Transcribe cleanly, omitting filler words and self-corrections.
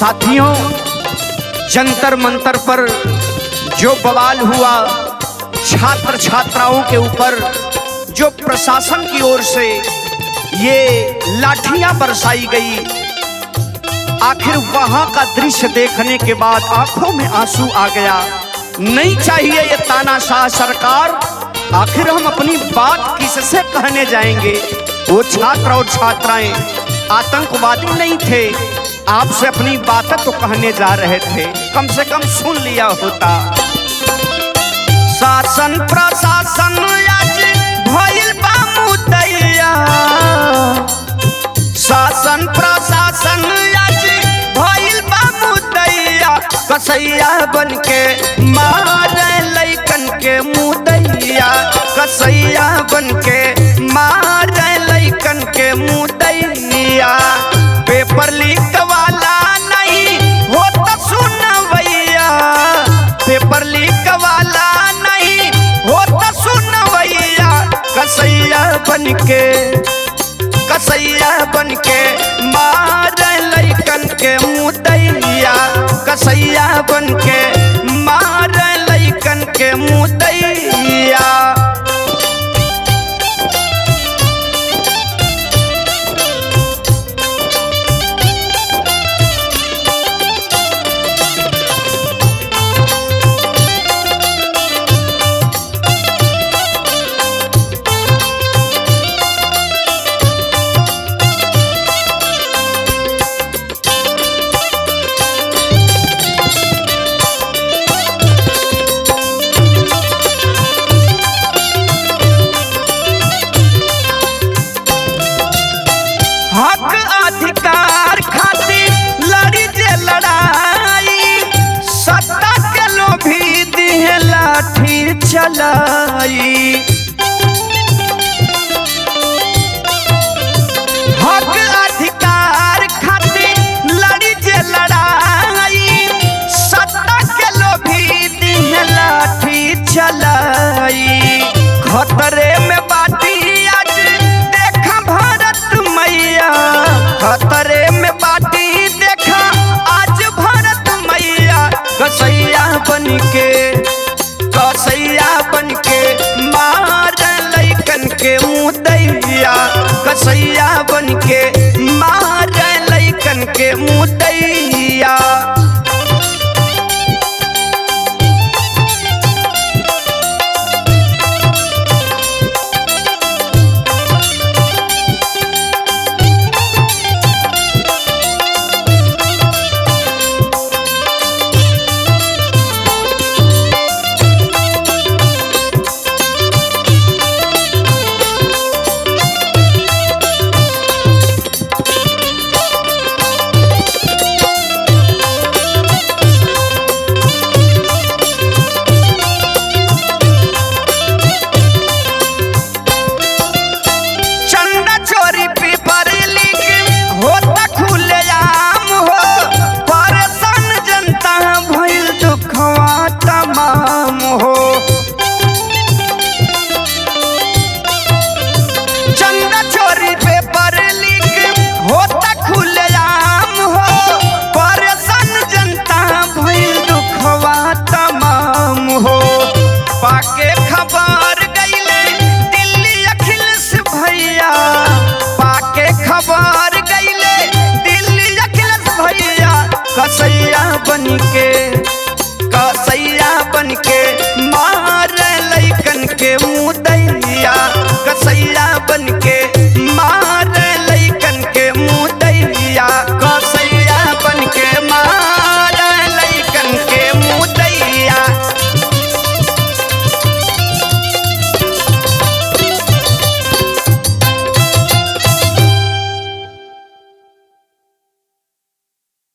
साथियों, जंतर मंतर पर जो बवाल हुआ छात्र छात्राओं के ऊपर, जो प्रशासन की ओर से ये लाठियां बरसाई गई, आखिर वहां का दृश्य देखने के बाद आंखों में आंसू आ गया। नहीं चाहिए ये तानाशाह सरकार, आखिर हम अपनी बात किससे कहने जाएंगे। वो छात्र और छात्राएं आतंकवादी नहीं थे, आपसे अपनी बातें तो कहने जा रहे थे, कम से कम सुन लिया होता। शासन प्रशासन आज भइल बा मुदैया, शासन प्रशासन आज भइल बा मुदैया, कसैया बनके मारे लइकन के मुदैया, कसैया बनके मारे लइकन के मुदैया। पेपर लीक वाला नहीं होता सुनवैया, पेपर लीक वाला नहीं होता सुनवैया, कसैया बनके, कसैया बनके मारे लइकन के मुदैया, कसैया बनके मारे लइकन के मुदैया। हक अधिकार खातिर लड़ी जे लड़ाई, सत्ता के लोभी दिहे लाठी चलाई। हक अधिकार खातिर लड़ी जे लड़ाई, सत्ता के लोभी दिहे लाठी चलाई। खतरे में बाटी आज देखा भारत मैया, खतरे में बाटी देखा आज भारत मैया, कसैया बनके, कसैया बनके मार लइकन के मुदैया, कसैया बनके मार लइकन के मुदैया। पाके खबर गईले दिल्ली अखिलेश भैया, पाके खबर गईले दिल्ली अखिलेश भैया, कसैया बनके, कसैया बनके